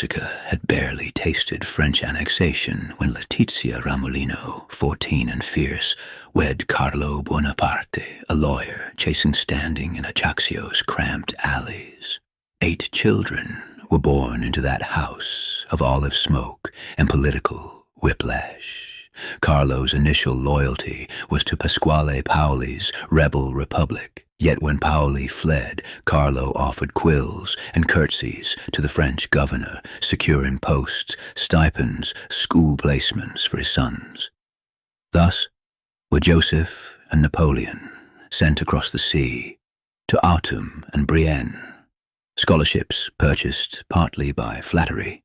Corsica had barely tasted French annexation when Letizia Ramolino, 14 and fierce, wed Carlo Buonaparte, a lawyer chasing standing in Ajaccio's cramped alleys. 8 children were born into that house of olive smoke and political whiplash. Carlo's initial loyalty was to Pasquale Paoli's rebel republic. Yet when Paoli fled, Carlo offered quills and curtsies to the French governor, securing posts, stipends, school placements for his sons. Thus were Joseph and Napoleon sent across the sea to Autun and Brienne, scholarships purchased partly by flattery,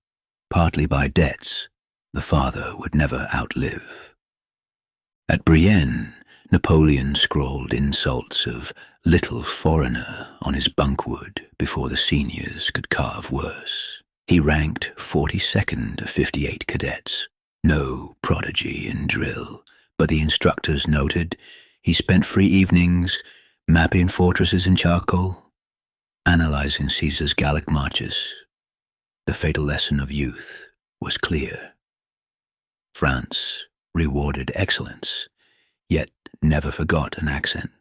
partly by debts the father would never outlive. At Brienne, Napoleon scrawled insults of "little foreigner" on his bunkwood before the seniors could carve worse. He ranked 42nd of 58 cadets, no prodigy in drill, but the instructors noted he spent free evenings mapping fortresses in charcoal, analyzing Caesar's Gallic marches. The fatal lesson of youth was clear. France rewarded excellence, yet never forgot an accent.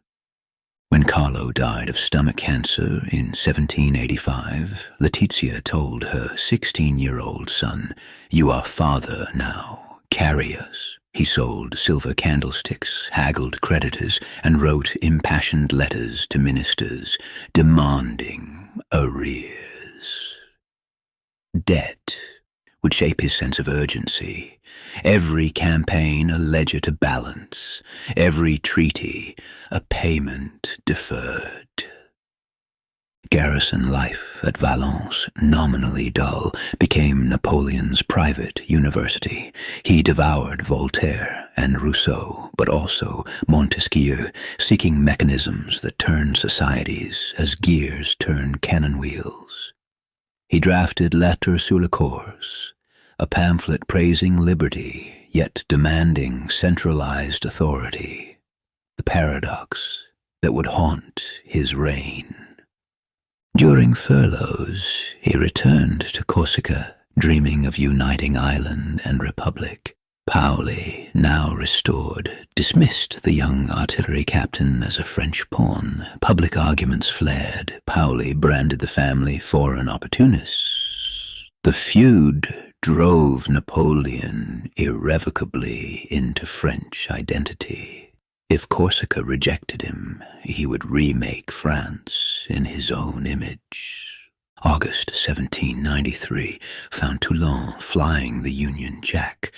When Carlo died of stomach cancer in 1785, Letizia told her 16-year-old son, "You are father now, carry us." He sold silver candlesticks, haggled creditors, and wrote impassioned letters to ministers, demanding arrears. Debt would shape his sense of urgency. Every campaign a ledger to balance, every treaty a payment deferred. Garrison life at Valence, nominally dull, became Napoleon's private university. He devoured Voltaire and Rousseau, but also Montesquieu, seeking mechanisms that turn societies as gears turn cannon wheels. He drafted Lettres sur le Corse, a pamphlet praising liberty, yet demanding centralized authority, the paradox that would haunt his reign. During furloughs, he returned to Corsica, dreaming of uniting island and republic. Paoli, now restored, dismissed the young artillery captain as a French pawn. Public arguments flared. Paoli branded the family foreign opportunists. The feud drove Napoleon irrevocably into French identity. If Corsica rejected him, he would remake France in his own image. August 1793 found Toulon flying the Union Jack.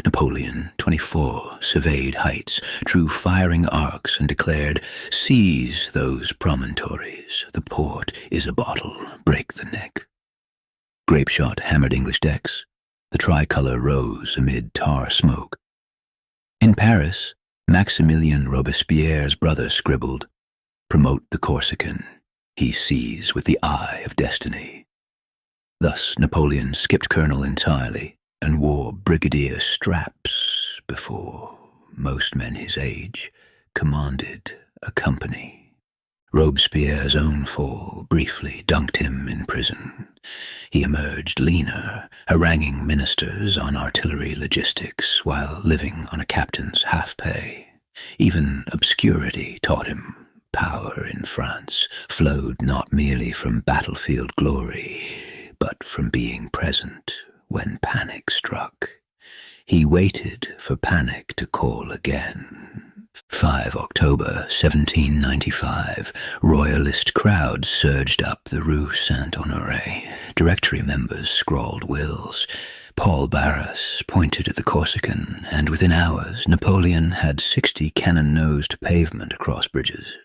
Napoleon, 24, surveyed heights, drew firing arcs, and declared, "Seize those promontories. The port is a bottle. Break the neck." Grape shot hammered English decks. The tricolour rose amid tar smoke. In Paris, Maximilien Robespierre's brother scribbled, "Promote the Corsican. He sees with the eye of destiny." Thus Napoleon skipped colonel entirely and wore brigadier straps before most men his age commanded a company. Robespierre's own fall briefly dunked him in prison. He emerged leaner, haranguing ministers on artillery logistics while living on a captain's half-pay. Even obscurity taught him power in France flowed not merely from battlefield glory, but from being present when panic struck. He waited for panic to call again. 5 October 1795, royalist crowds surged up the Rue Saint-Honoré. Directory members scrawled wills. Paul Barras pointed at the Corsican, and within hours Napoleon had 60 cannon-nosed pavement across bridges.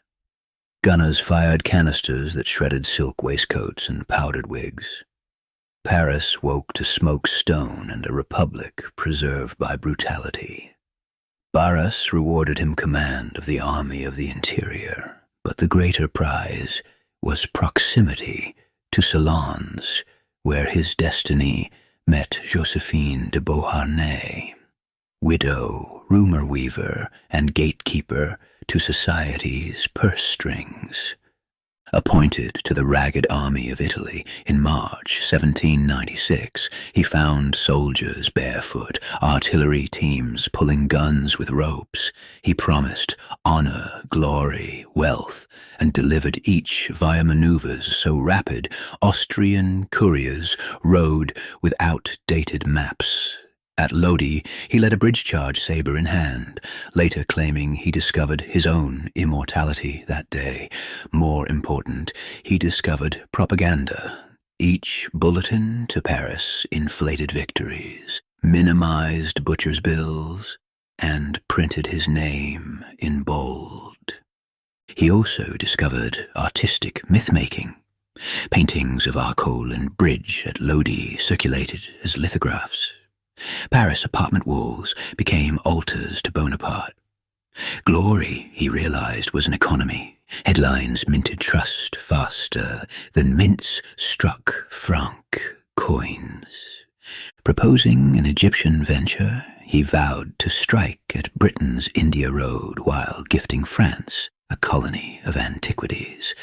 Gunners fired canisters that shredded silk waistcoats and powdered wigs. Paris woke to smoked stone and a republic preserved by brutality. Barras rewarded him command of the Army of the Interior, but the greater prize was proximity to salons where his destiny met Josephine de Beauharnais, widow, rumor weaver, and gatekeeper to society's purse strings. Appointed to the ragged army of Italy in March 1796, he found soldiers barefoot, artillery teams pulling guns with ropes. He promised honor, glory, wealth, and delivered each via maneuvers so rapid Austrian couriers rode with outdated maps. At Lodi, he led a bridge charge saber in hand, later claiming he discovered his own immortality that day. More important, he discovered propaganda. Each bulletin to Paris inflated victories, minimized butcher's bills, and printed his name in bold. He also discovered artistic myth-making. Paintings of Arcole and Bridge at Lodi circulated as lithographs. Paris apartment walls became altars to Bonaparte. Glory, he realized, was an economy. Headlines minted trust faster than mints struck franc coins. Proposing an Egyptian venture, he vowed to strike at Britain's India Road while gifting France a colony of antiquities.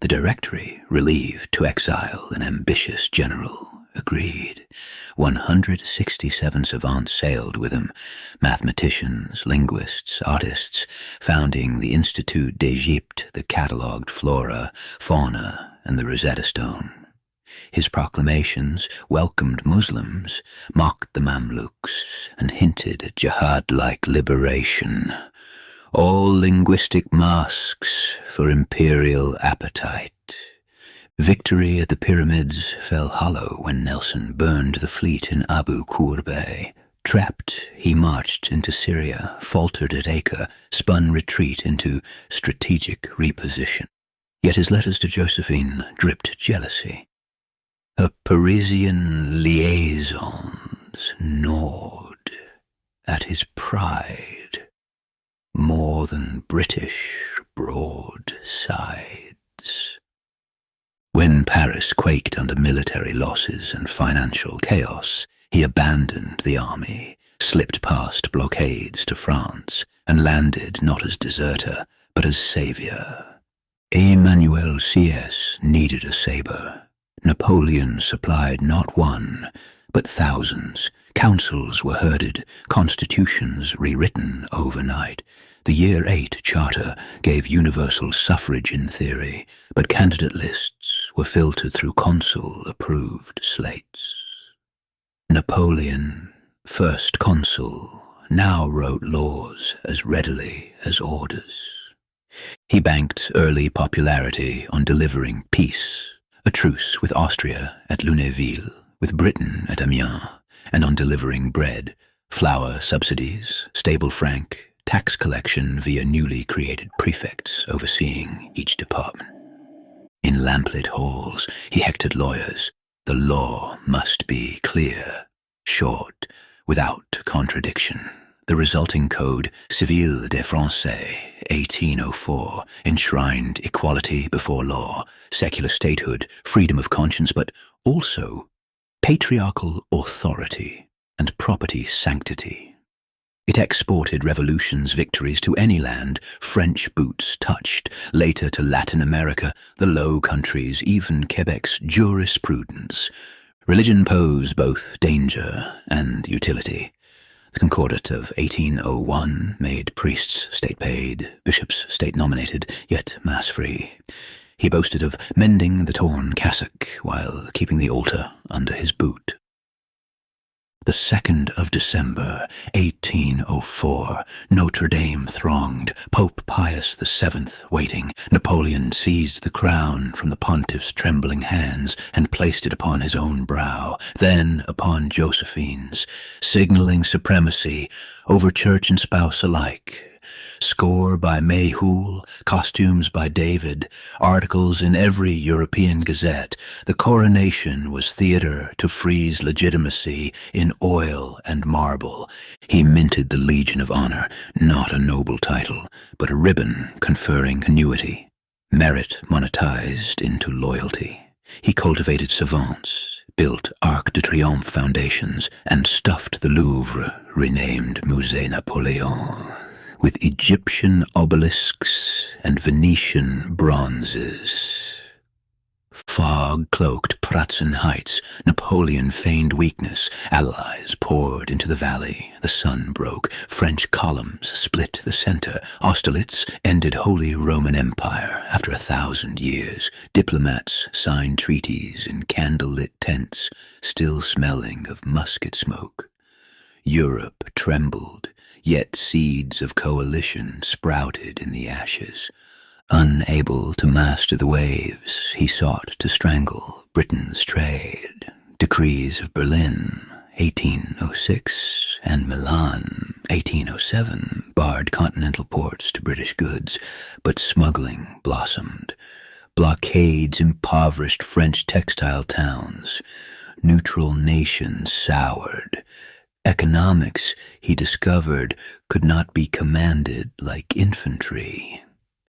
The Directory, relieved to exile an ambitious general, agreed. 167 savants sailed with him, mathematicians, linguists, artists, founding the Institut d'Egypte that catalogued flora, fauna, and the Rosetta Stone. His proclamations welcomed Muslims, mocked the Mamluks, and hinted at jihad-like liberation. All linguistic masks for imperial appetite. Victory at the pyramids fell hollow when Nelson burned the fleet in Abu Qurba. Trapped, he marched into Syria, faltered at Acre, spun retreat into strategic reposition. Yet his letters to Josephine dripped jealousy. Her Parisian liaisons gnawed at his pride more than British broadsides. When Paris quaked under military losses and financial chaos, he abandoned the army, slipped past blockades to France, and landed not as deserter, but as savior. Emmanuel Sieyès needed a saber. Napoleon supplied not one, but thousands. Councils were herded, constitutions rewritten overnight. The Year 8 Charter gave universal suffrage in theory, but candidate lists were filtered through consul-approved slates. Napoleon, first consul, now wrote laws as readily as orders. He banked early popularity on delivering peace, a truce with Austria at Lunéville, with Britain at Amiens, and on delivering bread, flour subsidies, stable franc, tax collection via newly created prefects overseeing each department. In lamplit halls, he hectored lawyers. The law must be clear, short, without contradiction. The resulting code, Civil des Français, 1804, enshrined equality before law, secular statehood, freedom of conscience, but also patriarchal authority and property sanctity. It exported revolution's victories to any land French boots touched, later to Latin America, the Low Countries, even Quebec's jurisprudence. Religion posed both danger and utility. The Concordat of 1801 made priests state-paid, bishops state-nominated, yet mass-free. He boasted of mending the torn cassock while keeping the altar under his boot. The 2nd of December, 1804, Notre Dame thronged, Pope Pius VII waiting. Napoleon seized the crown from the pontiff's trembling hands and placed it upon his own brow, then upon Josephine's, signaling supremacy over church and spouse alike. Score by Mayhew, costumes by David, articles in every European gazette. The coronation was theater to freeze legitimacy in oil and marble. He minted the Legion of Honor, not a noble title, but a ribbon conferring annuity. Merit monetized into loyalty. He cultivated savants, built Arc de Triomphe foundations, and stuffed the Louvre, renamed Musée Napoleon, with Egyptian obelisks and Venetian bronzes. Fog-cloaked Pratzen Heights, Napoleon feigned weakness. Allies poured into the valley. The sun broke. French columns split the center. Austerlitz ended Holy Roman Empire after 1,000 years. Diplomats signed treaties in candle-lit tents, still smelling of musket smoke. Europe trembled, yet seeds of coalition sprouted in the ashes. Unable to master the waves, he sought to strangle Britain's trade. Decrees of Berlin, 1806, and Milan, 1807, barred continental ports to British goods, but smuggling blossomed. Blockades impoverished French textile towns. Neutral nations soured. Economics, he discovered, could not be commanded like infantry.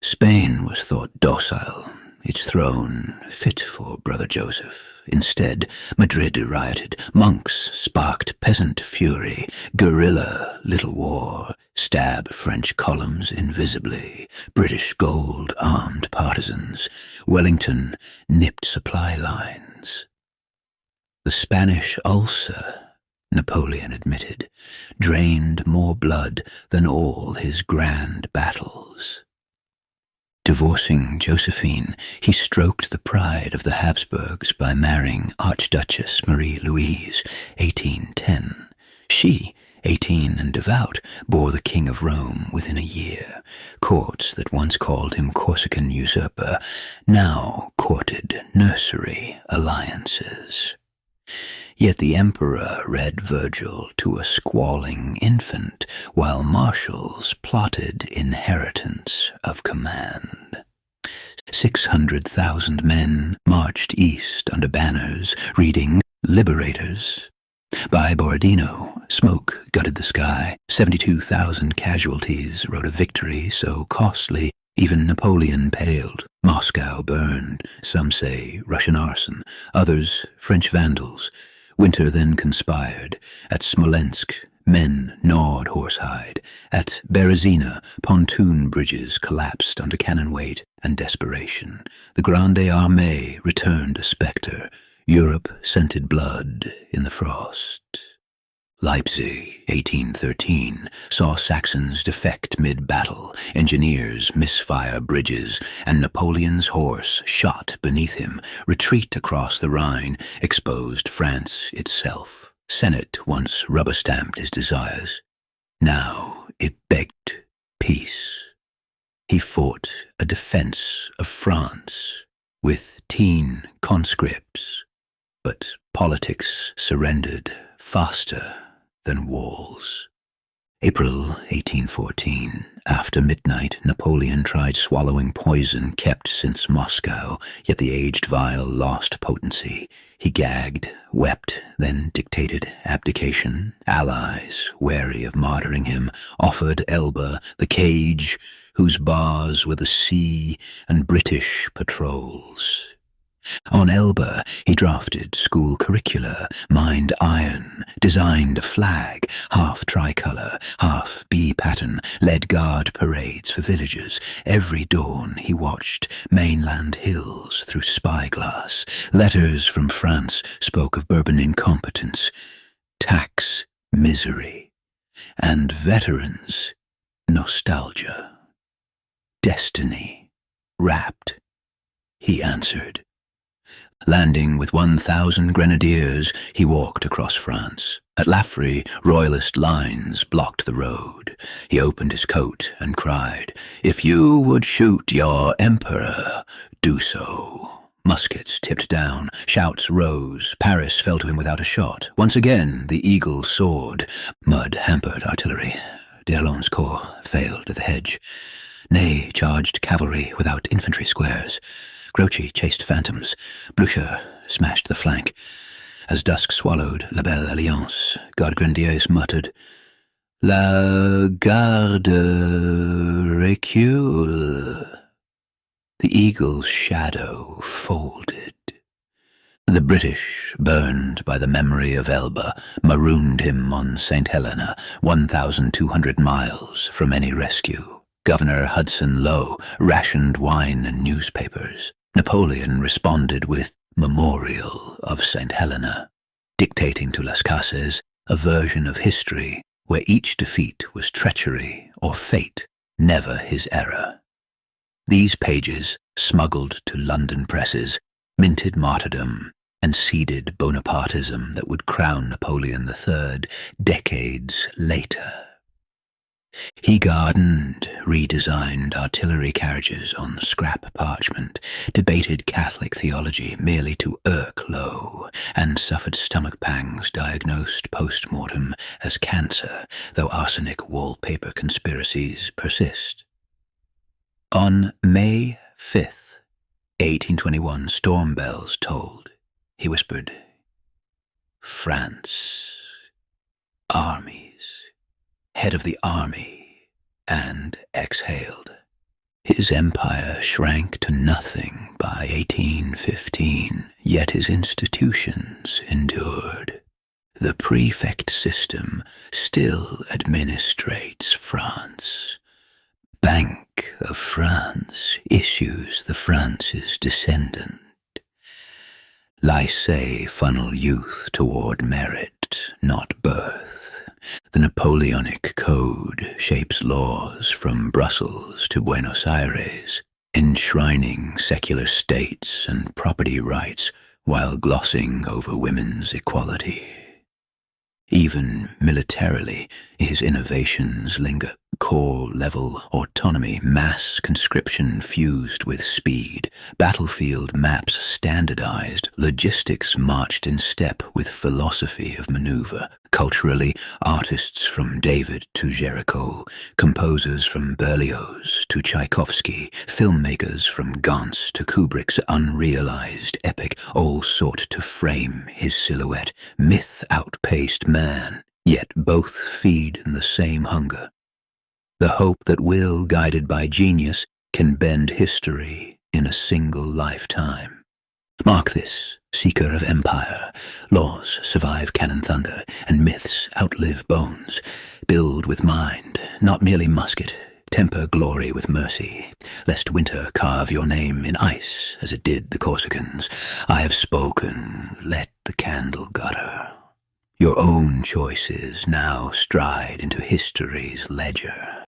Spain was thought docile, its throne fit for Brother Joseph. Instead, Madrid rioted. Monks sparked peasant fury. Guerrilla little war. Stab French columns invisibly. British gold armed partisans. Wellington nipped supply lines. The Spanish ulcer, Napoleon admitted, drained more blood than all his grand battles. Divorcing Josephine, he stroked the pride of the Habsburgs by marrying Archduchess Marie-Louise, 1810. She, 18 and devout, bore the King of Rome within a year. Courts that once called him Corsican usurper now courted nursery alliances. Yet the emperor read Virgil to a squalling infant, while marshals plotted inheritance of command. 600,000 men marched east under banners reading Liberators. By Borodino, smoke gutted the sky. 72,000 casualties wrote a victory so costly even Napoleon paled. Moscow burned, some say Russian arson, others French vandals. Winter then conspired. At Smolensk, men gnawed horsehide. At Berezina, pontoon bridges collapsed under cannon weight and desperation. The Grande Armée returned a spectre. Europe scented blood in the frost. Leipzig, 1813, saw Saxons defect mid-battle, engineers misfire bridges, and Napoleon's horse, shot beneath him, retreat across the Rhine, exposed France itself. Senate once rubber-stamped his desires. Now it begged peace. He fought a defense of France with teen conscripts, but politics surrendered faster than walls. April 1814. After midnight, Napoleon tried swallowing poison kept since Moscow, yet the aged vial lost potency. He gagged, wept, then dictated abdication. Allies, wary of martyring him, offered Elba the cage whose bars were the sea and British patrols. On Elba, he drafted school curricula, mined iron, designed a flag, half tricolor, half B pattern, led guard parades for villagers. Every dawn he watched mainland hills through spyglass. Letters from France spoke of Bourbon incompetence, tax misery, and veterans nostalgia. Destiny wrapped, he answered. Landing with 1,000 grenadiers, he walked across France. At Laffrey, royalist lines blocked the road. He opened his coat and cried, "If you would shoot your emperor, do so." Muskets tipped down, shouts rose. Paris fell to him without a shot. Once again, the eagle soared. Mud hampered artillery. D'Erlon's corps failed at the hedge. Ney charged cavalry without infantry squares. Grouchy chased phantoms. Blücher smashed the flank. As dusk swallowed La Belle Alliance, Garde-Grenadiers muttered, "La garde recule." The eagle's shadow folded. The British, burned by the memory of Elba, marooned him on St. Helena, 1,200 miles from any rescue. Governor Hudson Lowe rationed wine and newspapers. Napoleon responded with Memorial of St. Helena, dictating to Las Casas a version of history where each defeat was treachery or fate, never his error. These pages, smuggled to London presses, minted martyrdom and seeded Bonapartism that would crown Napoleon III decades later. He gardened, redesigned artillery carriages on scrap parchment, debated Catholic theology merely to irk Lowe, and suffered stomach pangs diagnosed post-mortem as cancer, though arsenic wallpaper conspiracies persist. On May 5th, 1821, storm bells tolled. He whispered, "France, armies, head of the army," and exhaled. His empire shrank to nothing by 1815, yet his institutions endured. The prefect system still administrates France. Bank of France issues the France's descendant. Lycée funnel youth toward merit, not birth. The Napoleonic Code shapes laws from Brussels to Buenos Aires, enshrining secular states and property rights while glossing over women's equality. Even militarily, his innovations linger. Corps-level autonomy, mass conscription fused with speed, battlefield maps standardized, logistics marched in step with philosophy of maneuver. Culturally, artists from David to Géricault, composers from Berlioz to Tchaikovsky, filmmakers from Gantz to Kubrick's unrealized epic, all sought to frame his silhouette. Myth outpaced man, yet both feed the same hunger. The hope that will, guided by genius, can bend history in a single lifetime. Mark this, seeker of empire. Laws survive cannon thunder, and myths outlive bones. Build with mind, not merely musket. Temper glory with mercy, lest winter carve your name in ice, as it did the Corsicans. I have spoken, let the candle gutter. Your own choices now stride into history's ledger.